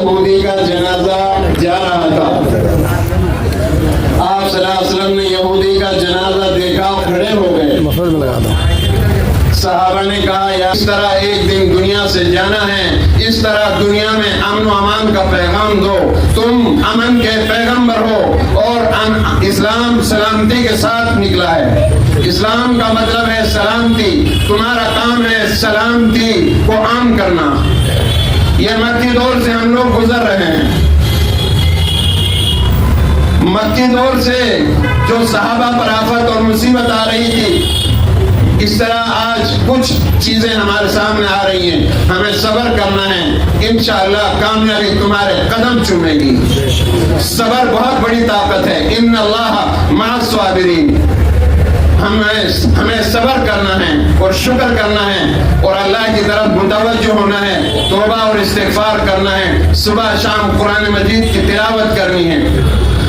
یہودی کا جنازہ جا رہا تھا. آپ صلی اللہ علیہ وسلم نے یہودی کا جنازہ دیکھا، کھڑے ہو گئے. صحابہ نے کہا یا اس طرح ایک دن دنیا سے جانا ہے، اس طرح دنیا میں امن و امان کا پیغام دو. تم امن کے پیغمبر ہو اور اسلام سلامتی کے ساتھ نکلا ہے. اسلام کا مطلب ہے سلامتی. تمہارا کام ہے سلامتی کو عام کرنا. یہ مکی دور سے ہم لوگ گزر رہے ہیں. مکی دور سے جو صحابہ پر آفت اور مصیبت آ رہی تھی، اس طرح آج کچھ چیزیں ہمارے سامنے آ رہی ہیں. ہمیں صبر کرنا ہے، انشاءاللہ کامیابی تمہارے قدم چومے گی. صبر بہت بڑی طاقت ہے. ان اللہ مع الصابرین. ہمیں صبر کرنا ہے اور شکر کرنا ہے اور اللہ کی طرف متوجہ ہونا ہے. توبہ اور استغفار کرنا ہے. صبح شام قرآن مجید کی تلاوت کرنی ہے.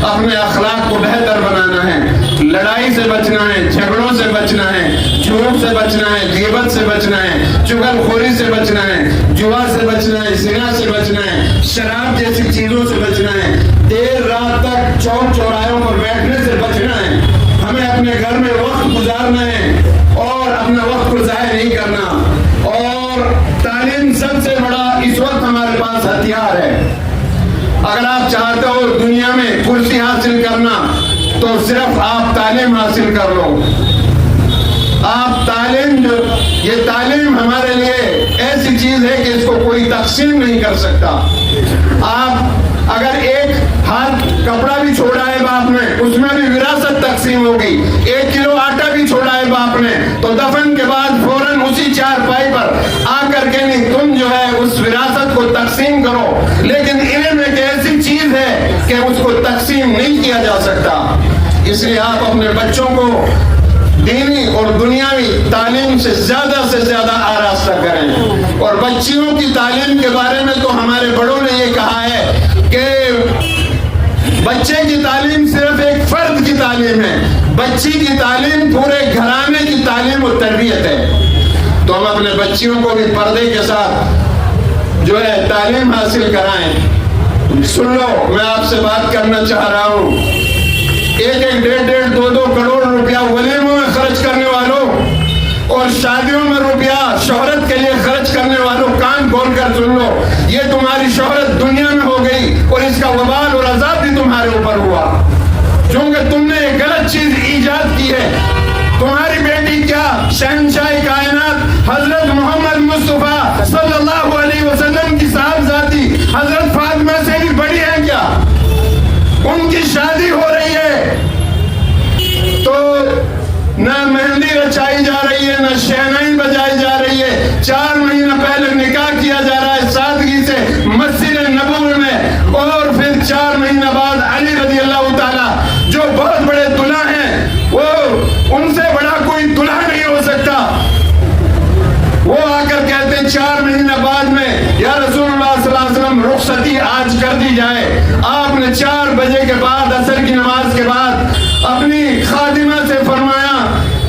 اپنے اخلاق کو بہتر بنانا ہے. لڑائی سے بچنا ہے، جھگڑوں سے بچنا ہے، جھوٹ سے بچنا ہے، غیبت سے بچنا ہے، چغل خوری سے بچنا ہے، جوا سے بچنا ہے، زنا سے بچنا ہے، شراب جیسی چیزوں سے بچنا ہے، دیر رات تک چوک چوراہوں پر بیٹھنے سے بچنا ہے. ہمیں اپنے گھر میں وقت گزارنا ہے اور اپنا وقت کو ضائع نہیں کرنا. اور تعلیم سب سے بڑا اس وقت ہمارے پاس ہتھیار ہے. اگر آپ چاہتے ہو دنیا میں کرسی حاصل کرنا تو صرف آپ تعلیم حاصل کر لو. آپ یہ تعلیم ہمارے لیے ایسی چیز ہے کہ اس کو کوئی تقسیم نہیں کر سکتا. آپ اگر ایک ہاتھ کپڑا بھی چھوڑا ہے باپ نے، اس میں بھی وراثت تقسیم ہوگی. 1 کلو آٹا بھی چھوڑا ہے باپ نے تو دفن کے بعد فوراً اسی چارپائی پر آ کر کے نہیں، تم جو ہے اس وراثت کو تقسیم کرو. لیکن علم ایک ایسی چیز ہے کہ اس کو تقسیم نہیں کیا جا سکتا. اس لیے آپ اپنے بچوں کو دینی اور دنیاوی تعلیم سے زیادہ آراستہ کریں. اور بچیوں کی تعلیم کے بارے میں تو ہمارے بڑوں نے یہ کہا ہے کہ بچے کی تعلیم صرف ایک فرد کی تعلیم ہے، بچی کی تعلیم پورے گھرانے کی تعلیم و تربیت ہے. تو ہم اپنے بچیوں کو بھی پردے کے ساتھ جو ہے تعلیم حاصل کرائیں. سن لو، میں آپ سے بات کرنا چاہ رہا ہوں. 1-1, 1.5, 2 کروڑ روپیہ ولیموں میں خرچ کرنے والوں اور شادیوں میں روپیہ شہرت کے لیے خرچ کرنے والوں، کان کھول کر سن لو. یہ تمہاری شہرت دنیا میں ہو گئی اور اس کا وبال اور عذاب بھی تمہارے اوپر ہوا، کیونکہ تم نے ایک غلط چیز ایجاد کی ہے. تمہاری بیٹی کیا شہنشاہ کائنات حضرت محمد مصطفیٰ صلی اللہ علیہ وسلم کی صاحبزادی حضرت فاطمہ سے بھی بڑی ہے کیا؟ ان کی شادی ہو رہی ہے تو نہ مہندی رچائی جا رہی ہے، نہ شہنائی بجائی جا رہی ہے. 4 مہینہ پہلے نکاح کیا جا رہا ہے سادگی سے مسجد نبوی میں، اور پھر 4 مہینہ بعد علی رضی اللہ تعالی جو بہت بڑے دلہا ہیں، وہ ان سے بڑا کوئی دلہا نہیں ہو سکتا. وہ آ کر کہتے ہیں 4 مہینہ بعد میں یا رسول اللہ صلی اللہ علیہ وسلم رخصتی آج کر دی جائے. آپ نے 4 بجے کے بعد عصر کی نماز کے بعد اپنی خادمہ سے فرمایا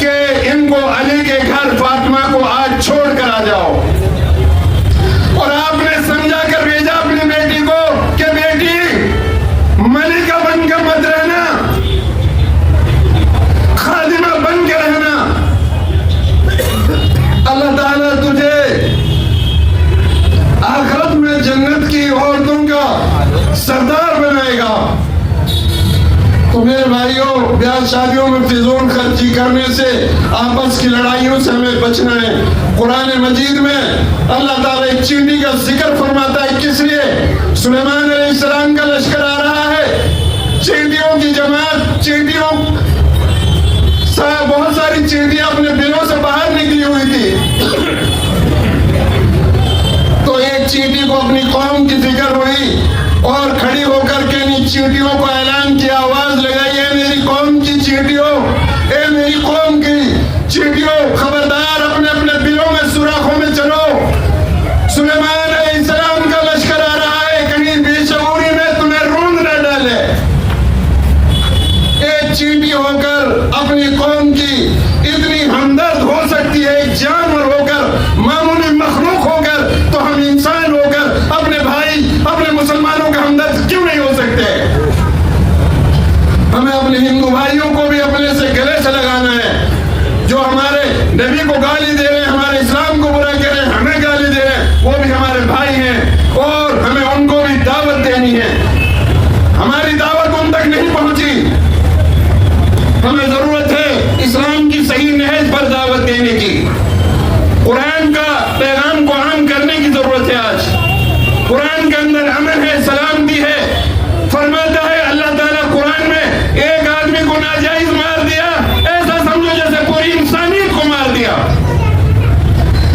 کہ ان کو علی کے گھر فاطمہ کو آج چھوڑ کر آ جاؤ. اور آپ نے سمجھا کر بھیجا اپنی بیٹی کو کہ بیٹی ملکہ بن کے مت رہنا، خادمہ بن کے رہنا. اللہ تعالیٰ تجھے آخرت میں جنت کی عورتوں کا سردار بنائے گا. تو میرے بھائیوں، بیاہ شادیوں میں فضول خرچی کرنے سے، آپس کی لڑائیوں سے ہمیں بچنا ہے. قرآن مجید میں اللہ تعالیٰ ایک چینٹی کا ذکر فرماتا ہے. کس لیے؟ سلیمان علیہ السلام کا لشکر آ رہا ہے، چینٹیوں کی جماعت، چینٹیوں بہت ساری چینٹیاں اپنے بلوں سے باہر نکلی ہوئی تھی. تو ایک چینٹی کو اپنی قوم کی فکر ہوئی اور کھڑی ہو کر کے چینٹیوں کو اعلان کیا، آواز لگائی، اے میری قوم کی چینٹیوں، اے میری قوم کی چینٹیوں، خبردار اپنے اپنے بلوں میں سوراخوں میں چلو. سلیمان علیہ السلام کا لشکر آ رہا ہے، کہیں بے شعوری میں تمہیں روند نہ ڈالے. ایک چینٹی ہو کر اپنی قوم کی اتنی ہمدرد ہو سکتی ہے، ایک جانور ہو کر، معمولی مخلوق ہو کر، تو ہم انسان ہو کر اپنے بھائی، اپنے مسلمان قرآن کے اندر امن ہے، سلامتی ہے. فرماتا ہے اللہ تعالیٰ قرآن میں ایک آدمی کو ناجائز مار دیا، ایسا سمجھو جیسے پوری انسانیت کو مار دیا.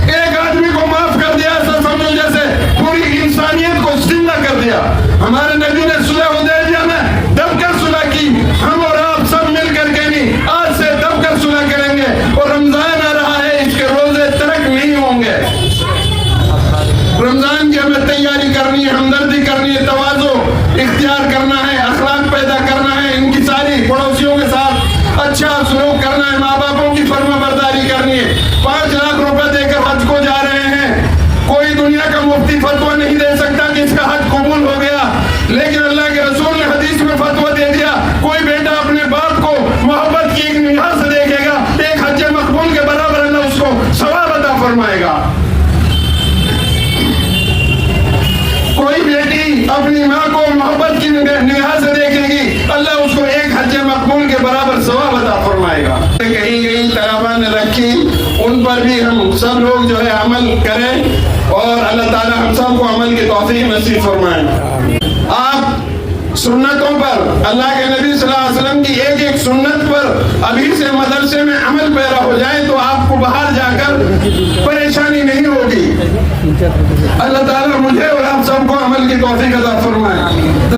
ایک آدمی کو معاف کر دیا، ایسا سمجھو جیسے پوری انسانیت کو زندہ کر دیا. ہمارے نبی نے صلح حدیبیہ میں دب کر صلح کی. ہم اور آپ سب مل کر کے نہیں، آج سے دب کر صلح کریں گے. اور رمضان آ رہا ہے، اس کے روزے ترک نہیں ہوں گے. رمضان کی ہمیں تیاری کرنی ہے، ہمدردی کرنی ہے، تواضع اختیار کرنا ہے، اخلاق پیدا کرنا ہے، ان کی ساری پڑوسیوں کے ساتھ اچھا سلوک کرنا ہے، ماں باپوں کی فرما برداری کرنی ہے. 5 لاکھ روپے دے کر حج کو جا رہے ہیں. کوئی دنیا کا مفتی فتویٰ نہیں دے سکتا کہ اس کا حج قبول ہو گیا، لیکن اللہ کے رسول نے حدیث میں فتویٰ دے دیا، کوئی بیٹا اپنے باپ کو محبت کی ایک نگاہ سے دیکھے گا، ایک حج مقبول کے برابر اللہ اس کو ثواب عطا فرمائے گا. کوئی بیٹی اپنی ماں کو محبت کی نگاہ سے دیکھے گی، اللہ اس کو ایک حج مقبول کے برابر ثواب عطا فرمائے گا. کہیں طلباء نے رکھی، ان پر بھی ہم سب لوگ جو ہے عمل کریں، اور اللہ تعالی ہم سب کو عمل کی توفیق نصیب فرمائیں. آپ سنتوں پر، اللہ کے نبی صلی اللہ علیہ وسلم کی ایک ایک سنت پر ابھی سے مدرسے میں عمل پیرا ہو جائے تو آپ کو باہر جا کر پریشانی نہیں ہوگی. اللہ تعالیٰ مجھے اور آپ سب کو عمل کی توفیق عطا فرمائے.